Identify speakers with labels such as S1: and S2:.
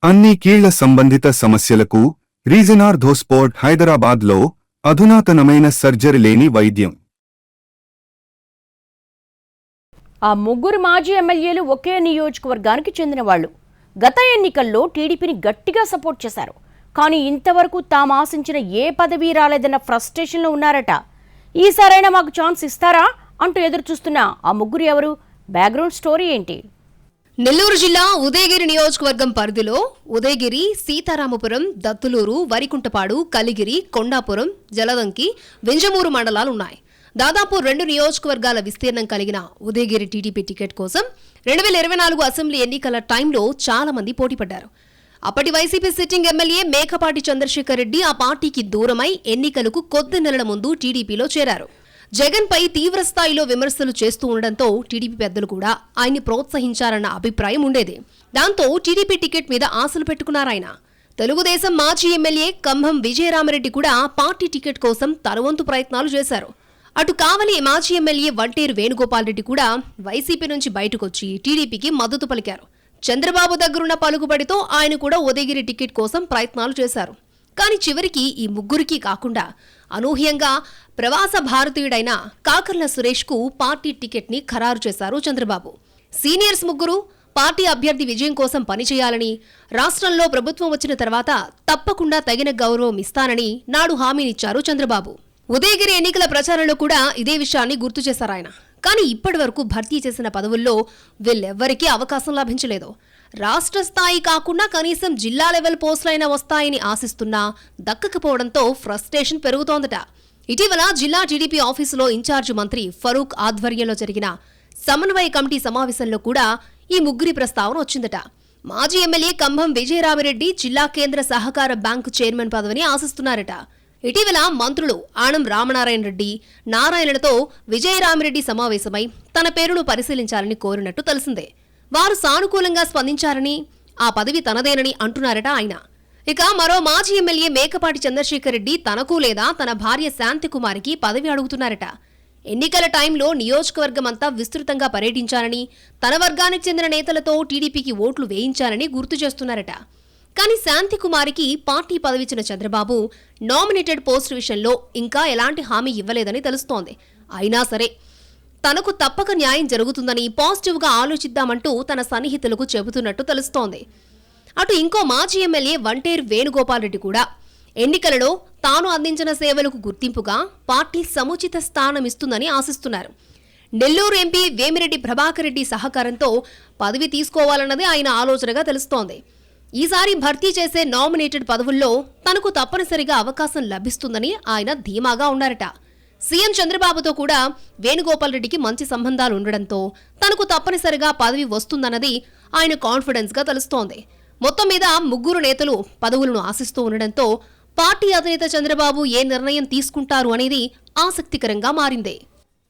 S1: అన్ని కీళ్ల సంబంధిత సమస్యలకు రీజనార్థోస్పోర్ట్ హైదరాబాద్లో అధునాతనమైన సర్జరీ లేని వైద్యం.
S2: ఆ ముగ్గురు మాజీ ఎమ్మెల్యేలు ఒకే నియోజకవర్గానికి చెందిన వాళ్ళు. గత ఎన్నికల్లో టీడీపీని గట్టిగా సపోర్ట్ చేశారు. కానీ ఇంతవరకు తాము ఆశించిన ఏ పదవి రాలేదన్న ఫ్రస్ట్రేషన్లో ఉన్నారట. ఈసారైనా మాకు ఛాన్స్ ఇస్తారా అంటూ ఎదురు చూస్తున్న ఆ ముగ్గురు ఎవరు, బ్యాక్గ్రౌండ్ స్టోరీ ఏంటి?
S3: నెల్లూరు జిల్లా ఉదయగిరి నియోజకవర్గం పరిధిలో ఉదయగిరి, సీతారామపురం, దత్తులూరు, వరికుంటపాడు, కలిగిరి, కొండాపురం, జలదంకి, వింజమూరు మండలాలున్నాయి. దాదాపు 2 నియోజకవర్గాల విస్తీర్ణం కలిగిన ఉదయగిరి టీడీపీ టికెట్ కోసం 2024 అసెంబ్లీ ఎన్నికల టైంలో చాలా మంది పోటీపడ్డారు. అప్పటి వైసీపీ సిట్టింగ్ ఎమ్మెల్యే మేకపాటి చంద్రశేఖర్ రెడ్డి ఆ పార్టీకి దూరమై ఎన్నికలకు కొద్ది నెలల ముందు టీడీపీలో చేరారు. జగన్ పై తీవ్రస్థాయిలో విమర్శలు చేస్తూ ఉండడంతో టీడీపీ పెద్దలు కూడా ఆయన్ని ప్రోత్సహించారన్న అభిప్రాయం ఉండేది. దాంతో టీడీపీ టికెట్ మీద ఆశలు పెట్టుకున్నారాయన. తెలుగుదేశం మాజీ ఎమ్మెల్యే కంభం విజయరామరెడ్డి కూడా పార్టీ టికెట్ కోసం తన వంతు ప్రయత్నాలు చేశారు. అటు కావలి మాజీ ఎమ్మెల్యే వంటేరు వేణుగోపాల్ రెడ్డి కూడా వైసీపీ నుంచి బయటకొచ్చి టీడీపీకి మద్దతు పలికారు. చంద్రబాబు దగ్గరున్న పలుకుబడితో ఆయన కూడా ఉదయగిరి టికెట్ కోసం ప్రయత్నాలు చేశారు. కానీ చివరికి ఈ ముగ్గురికి కాకుండా అనూహ్యంగా ప్రవాస భారతీయుడైన కాకర్ల సురేష్కు పార్టీ టికెట్ని ఖరారు చేశారు చంద్రబాబు. సీనియర్స్ ముగ్గురు పార్టీ అభ్యర్థి విజయం కోసం పనిచేయాలని, రాష్ట్రంలో ప్రభుత్వం వచ్చిన తర్వాత తప్పకుండా తగిన గౌరవం ఇస్తానని నాడు హామీనిచ్చారు చంద్రబాబు. ఉదయగిరి ఎన్నికల ప్రచారంలో కూడా ఇదే విషయాన్ని గుర్తు చేశారాయన. కానీ ఇప్పటి వరకు భర్తీ చేసిన పదవుల్లో వీళ్ళెవ్వరికీ అవకాశం లభించలేదు. రాష్ట్ర స్థాయి కాకుండా కనీసం జిల్లా లెవెల్ పోస్టులైనా వస్తాయని ఆశిస్తున్నా దక్కకపోవడంతో ఫ్రస్ట్రేషన్ పెరుగుతోందట. ఇటీవల జిల్లా టీడీపీ ఆఫీసులో ఇన్ఛార్జి మంత్రి ఫరూక్ ఆధ్వర్యంలో జరిగిన సమన్వయ కమిటీ సమావేశంలో కూడా ఈ ముగ్గురి ప్రస్తావన వచ్చిందట. మాజీ ఎమ్మెల్యే కంభం విజయరామరెడ్డి జిల్లా కేంద్ర సహకార బ్యాంకు చైర్మన్ పదవిని ఆశిస్తున్నారట. ఇటీవల మంత్రులు ఆనం రామనారాయణ రెడ్డి, నారాయణలతో విజయరామిరెడ్డి సమావేశమై తన పేరును పరిశీలించాలని కోరినట్టు తెలిసిందే. వారు సానుకూలంగా స్పందించారని, ఆ పదవి తనదేనని అంటున్నారట ఆయన. ఇక మరో మాజీ ఎమ్మెల్యే మేకపాటి చంద్రశేఖర్ రెడ్డి తనకు లేదా తన భార్య శాంతికుమారికి పదవి అడుగుతున్నారట. ఎన్నికల టైంలో నియోజకవర్గమంతా విస్తృతంగా పర్యటించారని, తన వర్గానికి చెందిన నేతలతో టీడీపీకి ఓట్లు వేయించాలని గుర్తు చేస్తున్నారట. కానీ శాంతికుమారికి పార్టీ పదవిచ్చిన చంద్రబాబు నామినేటెడ్ పోస్ట్ విషయంలో ఇంకా ఎలాంటి హామీ ఇవ్వలేదని తెలుస్తోంది. అయినా సరే తనకు తప్పక న్యాయం జరుగుతుందని పాజిటివ్గా ఆలోచిద్దామంటూ తన సన్నిహితులకు చెబుతున్నట్టు తెలుస్తోంది. అటు ఇంకో మాజీ ఎమ్మెల్యే వంటేరు వేణుగోపాల్ రెడ్డి కూడా ఎన్నికలలో తాను అందించిన సేవలకు గుర్తింపుగా పార్టీ సముచిత స్థానం ఇస్తుందని ఆశిస్తున్నారు. నెల్లూరు ఎంపీ వేమిరెడ్డి ప్రభాకర్ రెడ్డి సహకారంతో పదవి తీసుకోవాలన్నది ఆయన ఆలోచనగా తెలుస్తోంది. ఈసారి భర్తీ చేసే నామినేటెడ్ పదవుల్లో తనకు తప్పనిసరిగా అవకాశం లభిస్తుందని ఆయన ధీమాగా ఉన్నారట. సీఎం చంద్రబాబుతో కూడా వేణుగోపాల్ రెడ్డికి మంచి సంబంధాలు ఉండడంతో తనకు తప్పనిసరిగా పదవి వస్తుందన్నది ఆయన కాన్ఫిడెన్స్గా తెలుస్తోంది. మొత్తం మీద ముగ్గురు నేతలు పదవులను ఆశిస్తూ ఉండడంతో పార్టీ అధినేత చంద్రబాబు ఏ నిర్ణయం తీసుకుంటారు అనేది ఆసక్తికరంగా మారింది.